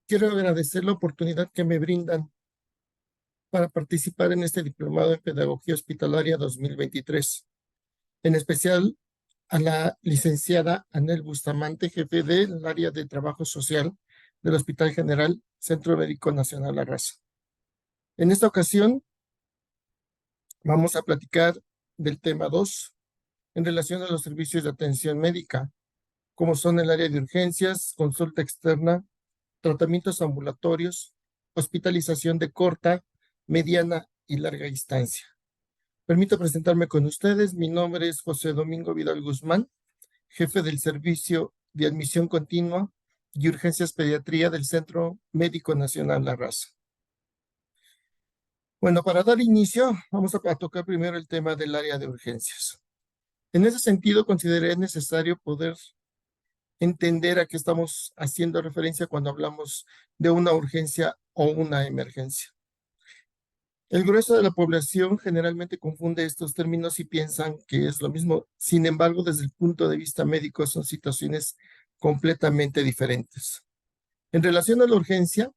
Quiero agradecer la oportunidad que me brindan para participar en este diplomado en Pedagogía Hospitalaria 2023. En especial a la licenciada Anel Bustamante, jefe del área de trabajo social del Hospital General Centro Médico Nacional La Raza. En esta ocasión vamos a platicar del tema 2 en relación a los servicios de atención médica, como son el área de urgencias, consulta externa, tratamientos ambulatorios, hospitalización de corta, mediana y larga distancia. Permito presentarme con ustedes. Mi nombre es José Domingo Vidal Guzmán, jefe del Servicio de Admisión Continua y Urgencias Pediatría del Centro Médico Nacional La Raza. Bueno, para dar inicio, vamos a tocar primero el tema del área de urgencias. En ese sentido, consideré necesario poder entender a qué estamos haciendo referencia cuando hablamos de una urgencia o una emergencia. El grueso de la población generalmente confunde estos términos y piensan que es lo mismo. Sin embargo, desde el punto de vista médico son situaciones completamente diferentes. En relación a la urgencia,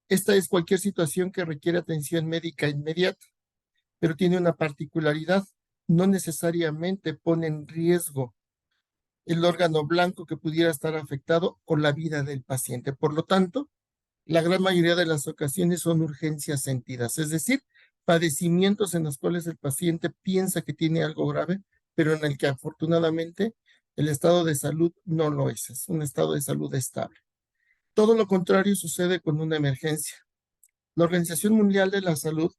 esta es cualquier situación que requiere atención médica inmediata, pero tiene una particularidad: no necesariamente pone en riesgo el órgano blanco que pudiera estar afectado o la vida del paciente. Por lo tanto, la gran mayoría de las ocasiones son urgencias sentidas, es decir, padecimientos en los cuales el paciente piensa que tiene algo grave, pero en el que afortunadamente el estado de salud no lo es un estado de salud estable. Todo lo contrario sucede con una emergencia. La Organización Mundial de la Salud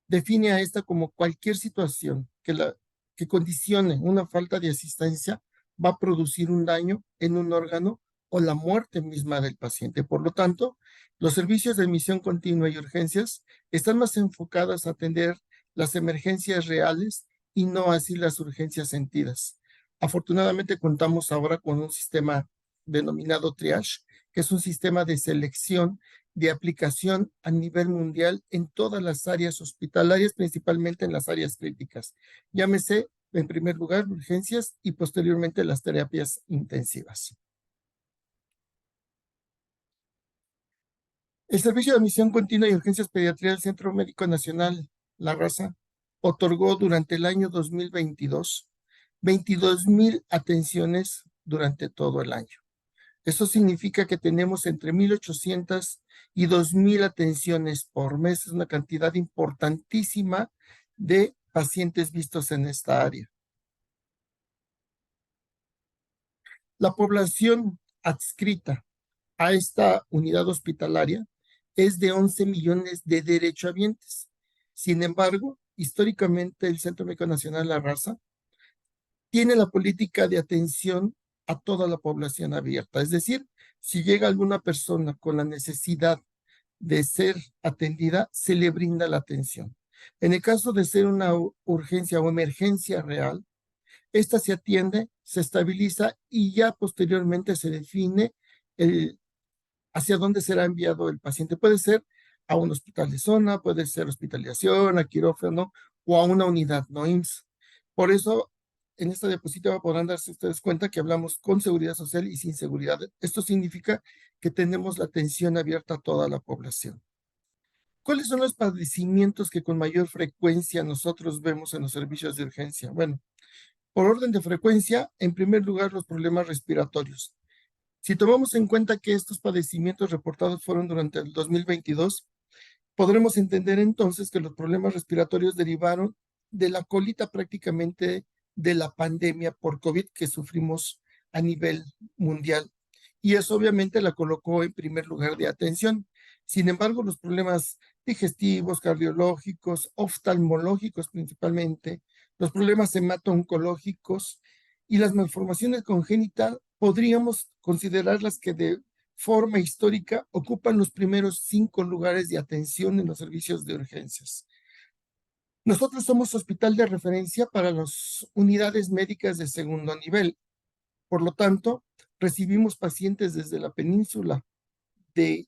define a esta como cualquier situación que condicione una falta de asistencia va a producir un daño en un órgano o la muerte misma del paciente. Por lo tanto, los servicios de admisión continua y urgencias están más enfocados a atender las emergencias reales y no así las urgencias sentidas. Afortunadamente contamos ahora con un sistema denominado triage, que es un sistema de selección de aplicación a nivel mundial en todas las áreas hospitalarias, principalmente en las áreas críticas. Llámese, en primer lugar, urgencias y posteriormente las terapias intensivas. El Servicio de Admisión Continua y Urgencias Pediatría del Centro Médico Nacional La Raza otorgó durante el año 2022 22,000 atenciones durante todo el año. Eso significa que tenemos entre 1,800 y 2,000 atenciones por mes. Es una cantidad importantísima de pacientes vistos en esta área. La población adscrita a esta unidad hospitalaria es de 11 millones de derechohabientes. Sin embargo, históricamente el Centro Médico Nacional La Raza tiene la política de atención a toda la población abierta. Es decir, si llega alguna persona con la necesidad de ser atendida, se le brinda la atención. En el caso de ser una urgencia o emergencia real, esta se atiende, se estabiliza y ya posteriormente se define hacia dónde será enviado el paciente. Puede ser a un hospital de zona, puede ser hospitalización, a quirófano o a una unidad no IMSS. Por eso, en esta diapositiva podrán darse ustedes cuenta que hablamos con seguridad social y sin seguridad. Esto significa que tenemos la atención abierta a toda la población. ¿Cuáles son los padecimientos que con mayor frecuencia nosotros vemos en los servicios de urgencia? Bueno, por orden de frecuencia, en primer lugar, los problemas respiratorios. Si tomamos en cuenta que estos padecimientos reportados fueron durante el 2022, podremos entender entonces que los problemas respiratorios derivaron de la colita prácticamente de la pandemia por COVID que sufrimos a nivel mundial. Y eso obviamente la colocó en primer lugar de atención. Sin embargo, los problemas digestivos, cardiológicos, oftalmológicos principalmente, los problemas hemato-oncológicos y las malformaciones congénitas podríamos considerarlas que de forma histórica ocupan los primeros 5 lugares de atención en los servicios de urgencias. Nosotros somos hospital de referencia para las unidades médicas de segundo nivel. Por lo tanto, recibimos pacientes desde la península de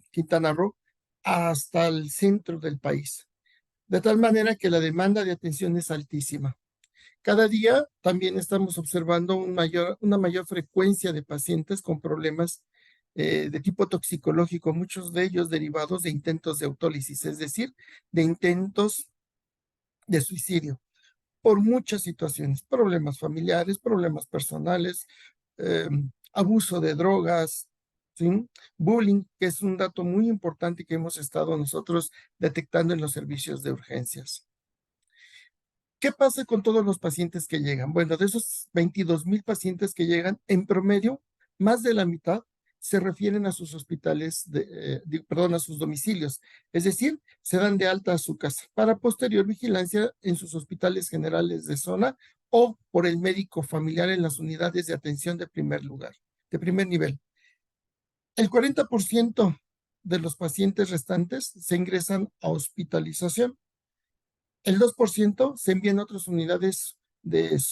Quintana Roo hasta el centro del país, de tal manera que la demanda de atención es altísima. Cada día también estamos observando una mayor frecuencia de pacientes con problemas de tipo toxicológico, muchos de ellos derivados de intentos de autólisis, es decir, de intentos de suicidio, por muchas situaciones, problemas familiares, problemas personales, eh, abuso de drogas, ¿sí? Bullying, que es un dato muy importante que hemos estado nosotros detectando en los servicios de urgencias. ¿Qué pasa con todos los pacientes que llegan? Bueno, de esos 22,000 pacientes que llegan, en promedio, más de la mitad se refieren a sus hospitales, perdón, a sus domicilios. Es decir, se dan de alta a su casa para posterior vigilancia en sus hospitales generales de zona o por el médico familiar en las unidades de atención de primer lugar, de primer nivel. El 40% de los pacientes restantes se ingresan a hospitalización. El 2% se envían a otras unidades,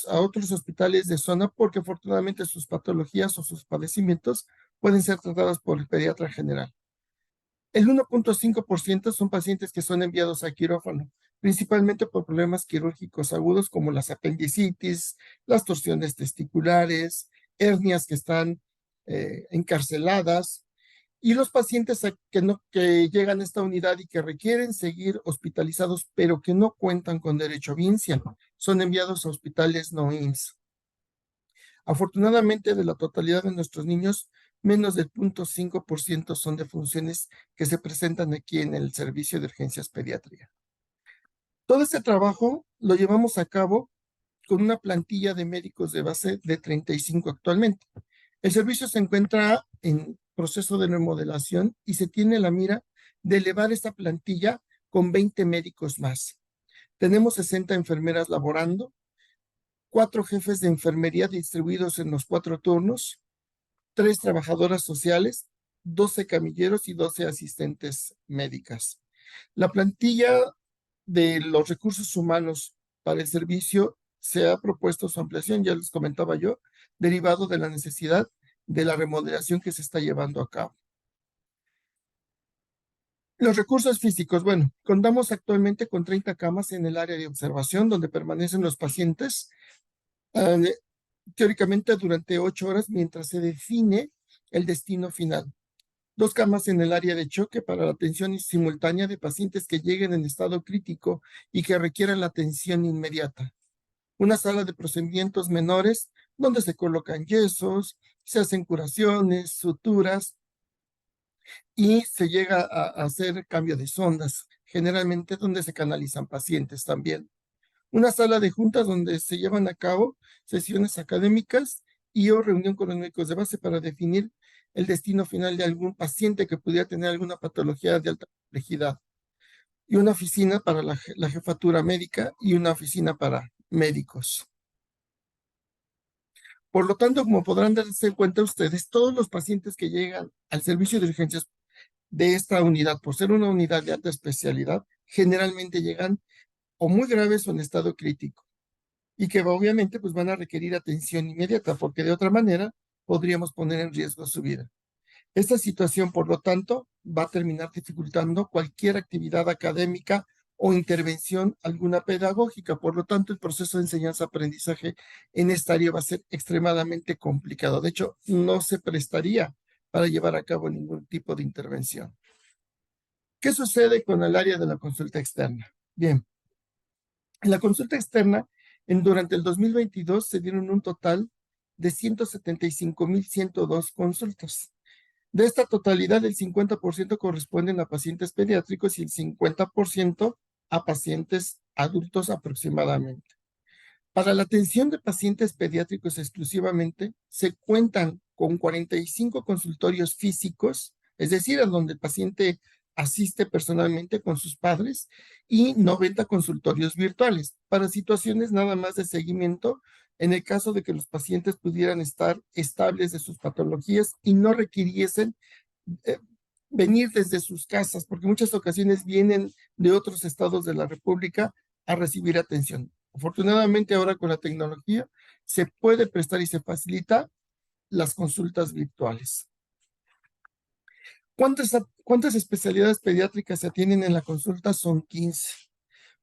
a otros hospitales de zona porque afortunadamente sus patologías o sus padecimientos pueden ser tratadas por el pediatra general. El 1,5% son pacientes que son enviados a quirófano, principalmente por problemas quirúrgicos agudos como las apendicitis, las torsiones testiculares, hernias que están encarceladas, y los pacientes que llegan a esta unidad y que requieren seguir hospitalizados, pero que no cuentan con derecho a vincia, son enviados a hospitales no IMSS. Afortunadamente, de la totalidad de nuestros niños, menos del 0,5% son defunciones que se presentan aquí en el servicio de urgencias pediátricas. Todo este trabajo lo llevamos a cabo con una plantilla de médicos de base de 35 actualmente. El servicio se encuentra en proceso de remodelación y se tiene la mira de elevar esta plantilla con 20 médicos más. Tenemos 60 enfermeras laborando, 4 jefes de enfermería distribuidos en los 4 turnos, 3 trabajadoras sociales, 12 camilleros y 12 asistentes médicas. La plantilla de los recursos humanos para el servicio se ha propuesto su ampliación, ya les comentaba yo, derivado de la necesidad de la remodelación que se está llevando a cabo. Los recursos físicos, bueno, contamos actualmente con 30 camas en el área de observación donde permanecen los pacientes, eh, teóricamente durante 8 horas mientras se define el destino final. 2 camas en el área de choque para la atención simultánea de pacientes que lleguen en estado crítico y que requieran la atención inmediata. Una sala de procedimientos menores donde se colocan yesos, se hacen curaciones, suturas y se llega a hacer cambio de sondas, generalmente donde se canalizan pacientes también. Una sala de juntas donde se llevan a cabo sesiones académicas y o reunión con los médicos de base para definir el destino final de algún paciente que pudiera tener alguna patología de alta complejidad. Y una oficina para la jefatura médica y una oficina para médicos. Por lo tanto, como podrán darse cuenta ustedes, todos los pacientes que llegan al servicio de urgencias de esta unidad, por ser una unidad de alta especialidad, generalmente llegan o muy graves o en estado crítico y que obviamente pues van a requerir atención inmediata porque de otra manera podríamos poner en riesgo su vida. Esta situación, por lo tanto, va a terminar dificultando cualquier actividad académica o intervención alguna pedagógica. Por lo tanto, el proceso de enseñanza-aprendizaje en esta área va a ser extremadamente complicado. De hecho, no se prestaría para llevar a cabo ningún tipo de intervención. ¿Qué sucede con el área de la consulta externa? Bien, en la consulta externa, durante el 2022 se dieron un total de 175,102 consultas. De esta totalidad, el 50% corresponden a pacientes pediátricos y el 50% a pacientes adultos aproximadamente. Para la atención de pacientes pediátricos exclusivamente, se cuentan con 45 consultorios físicos, es decir, a donde el paciente asiste personalmente con sus padres, y 90 consultorios virtuales para situaciones nada más de seguimiento en el caso de que los pacientes pudieran estar estables de sus patologías y no requiriesen eh, venir desde sus casas, porque muchas ocasiones vienen de otros estados de la República a recibir atención. Afortunadamente ahora con la tecnología se puede prestar y se facilita las consultas virtuales. ¿Cuántas especialidades pediátricas se atienden en la consulta? Son 15.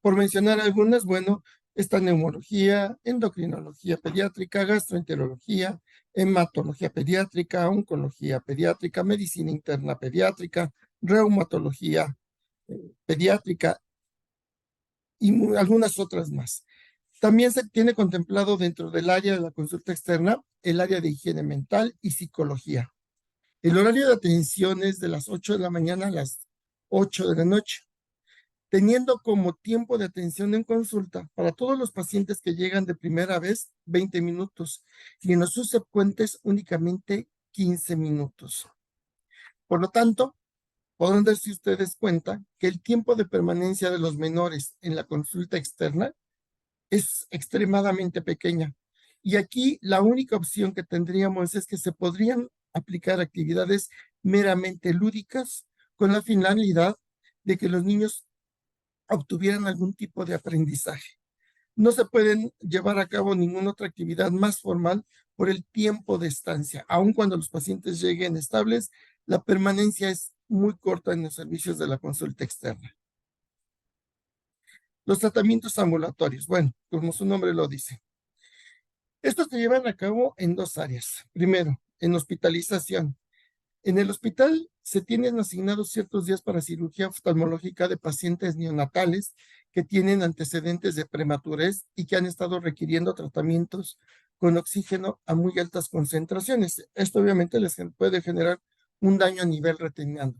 Por mencionar algunas, bueno, Está neumología, endocrinología pediátrica, gastroenterología, hematología pediátrica, oncología pediátrica, medicina interna pediátrica, reumatología pediátrica y algunas otras más. También se tiene contemplado dentro del área de la consulta externa el área de higiene mental y psicología. El horario de atención es de las 8 de la mañana a las 8 de la noche, teniendo como tiempo de atención en consulta para todos los pacientes que llegan de primera vez 20 minutos y en los subsecuentes únicamente 15 minutos. Por lo tanto, podrán darse ustedes cuenta que el tiempo de permanencia de los menores en la consulta externa es extremadamente pequeña. Y aquí la única opción que tendríamos es que se podrían aplicar actividades meramente lúdicas con la finalidad de que los niños obtuvieran algún tipo de aprendizaje. No se pueden llevar a cabo ninguna otra actividad más formal por el tiempo de estancia. Aun cuando los pacientes lleguen estables, la permanencia es muy corta en los servicios de la consulta externa. Los tratamientos ambulatorios, bueno, como su nombre lo dice. Estos se llevan a cabo en dos áreas. Primero, en hospitalización. En el hospital se tienen asignados ciertos días para cirugía oftalmológica de pacientes neonatales que tienen antecedentes de prematurez y que han estado requiriendo tratamientos con oxígeno a muy altas concentraciones. Esto obviamente les puede generar un daño a nivel retiniano.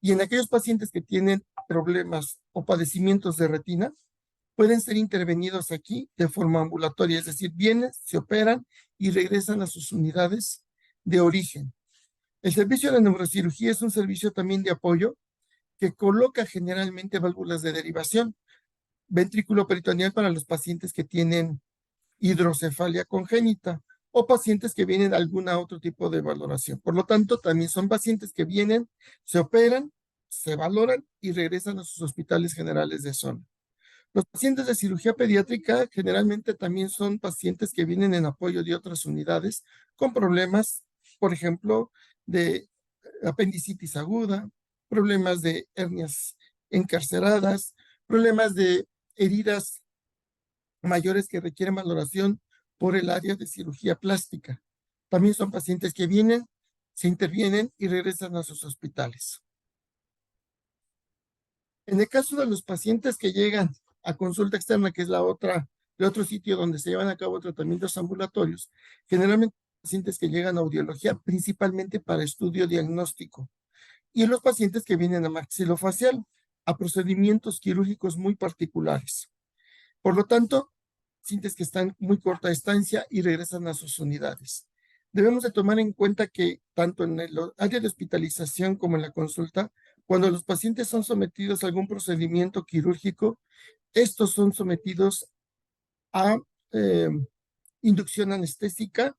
Y en aquellos pacientes que tienen problemas o padecimientos de retina, pueden ser intervenidos aquí de forma ambulatoria, es decir, vienen, se operan y regresan a sus unidades de origen. El servicio de neurocirugía es un servicio también de apoyo que coloca generalmente válvulas de derivación, ventrículo peritoneal para los pacientes que tienen hidrocefalia congénita o pacientes que vienen de algún otro tipo de valoración. Por lo tanto, también son pacientes que vienen, se operan, se valoran y regresan a sus hospitales generales de zona. Los pacientes de cirugía pediátrica generalmente también son pacientes que vienen en apoyo de otras unidades con problemas, por ejemplo, de apendicitis aguda, problemas de hernias encarceradas, problemas de heridas mayores que requieren valoración por el área de cirugía plástica. También son pacientes que vienen, se intervienen y regresan a sus hospitales. En el caso de los pacientes que llegan a consulta externa, que es el otro sitio donde se llevan a cabo tratamientos ambulatorios, generalmente pacientes que llegan a audiología, principalmente para estudio diagnóstico, y los pacientes que vienen a maxilofacial, a procedimientos quirúrgicos muy particulares. Por lo tanto, pacientes que están muy corta estancia y regresan a sus unidades. Debemos de tomar en cuenta que tanto en el área de hospitalización como en la consulta, cuando los pacientes son sometidos a algún procedimiento quirúrgico, estos son sometidos a eh, inducción anestésica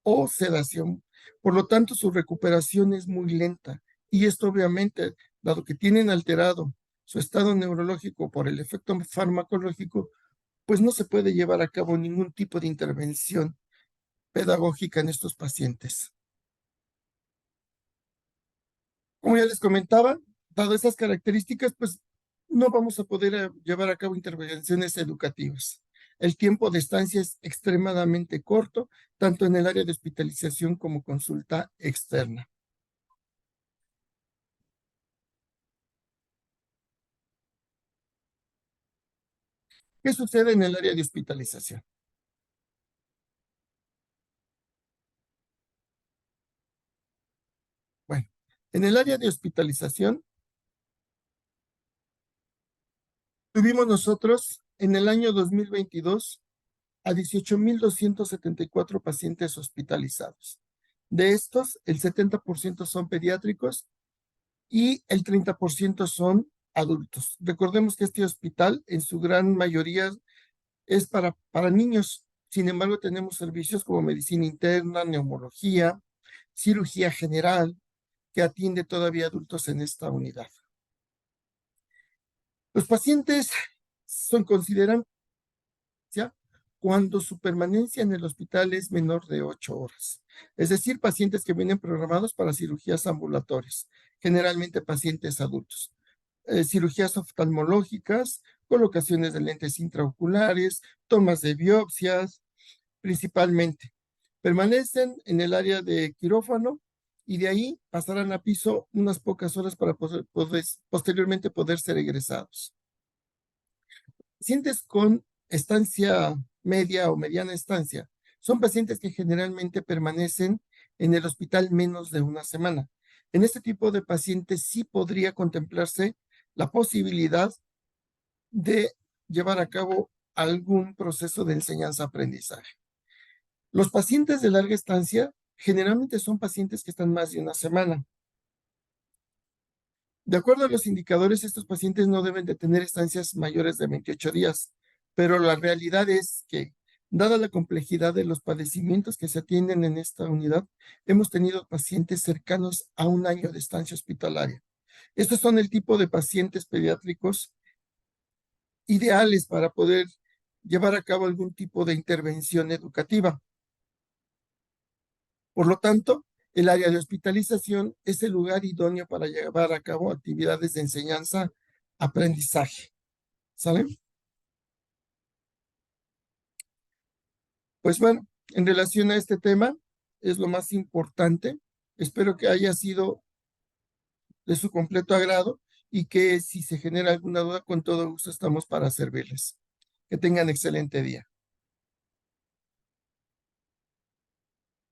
o sedación. Por lo tanto, su recuperación es muy lenta. Y esto obviamente, dado que tienen alterado su estado neurológico por el efecto farmacológico, pues no se puede llevar a cabo ningún tipo de intervención pedagógica en estos pacientes. Como ya les comentaba, dado esas características, pues no vamos a poder llevar a cabo intervenciones educativas. El tiempo de estancia es extremadamente corto, tanto en el área de hospitalización como consulta externa. ¿Qué sucede en el área de hospitalización? Bueno, en el área de hospitalización tuvimos nosotros en el año 2022 a 18,274 pacientes hospitalizados. De estos, el 70% son pediátricos y el 30% son adultos. Recordemos que este hospital en su gran mayoría es para niños. Sin embargo, tenemos servicios como medicina interna, neumología, cirugía general, que atiende todavía adultos en esta unidad. Los pacientes son consideran cuando su permanencia en el hospital es menor de 8 horas. Es decir, pacientes que vienen programados para cirugías ambulatorias, generalmente pacientes adultos. Cirugías oftalmológicas colocaciones de lentes intraoculares, tomas de biopsias, principalmente. Permanecen en el área de quirófano y de ahí pasarán a piso unas pocas horas para posteriormente poder ser egresados. Pacientes con estancia media o mediana estancia son pacientes que generalmente permanecen en el hospital menos de una semana. En este tipo de pacientes sí podría contemplarse la posibilidad de llevar a cabo algún proceso de enseñanza-aprendizaje. Los pacientes de larga estancia generalmente son pacientes que están más de una semana. De acuerdo a los indicadores, estos pacientes no deben de tener estancias mayores de 28 días, pero la realidad es que, dada la complejidad de los padecimientos que se atienden en esta unidad, hemos tenido pacientes cercanos a un año de estancia hospitalaria. Estos son el tipo de pacientes pediátricos ideales para poder llevar a cabo algún tipo de intervención educativa. Por lo tanto, el área de hospitalización es el lugar idóneo para llevar a cabo actividades de enseñanza, aprendizaje. ¿Sale? Pues bueno, en relación a este tema, es lo más importante. Espero que haya sido de su completo agrado y que si se genera alguna duda, con todo gusto estamos para servirles. Que tengan excelente día.